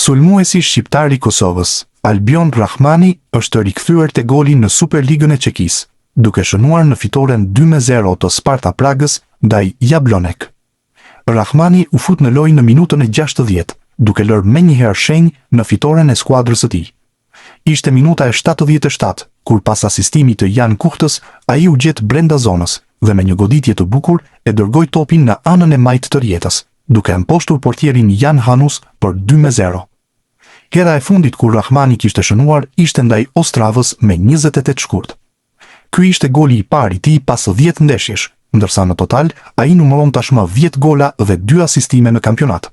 Sulmuesi shqiptar i Kosovës, Albion Rahmani, është rikthyer te goli në Superligën e Çekisë, duke shënuar në fitoren 2-0 të Sparta Pragës ndaj Jablonek. Rahmani u fut në lojë në minutën e 60, duke lërë menjëherë shenjë në fitoren e skuadrës së tij. Ishte minuta e 77, kur pas asistimit të Jan Kuhtës, ai u gjet brenda zonës dhe me një goditje të bukur e dërgoi topin në anën e majtë të rjetës, duke mposhtur portierin Jan Hanus për 2-0. Hera e fundit kur Rahmani kishte shënuar ishte ndaj Ostravës me 28 shkurt. Ky ishte goli i parë i tij pas 10 ndeshjesh, ndërsa në total ai numëron tashmë 10 gola dhe 2 asistime në kampionat.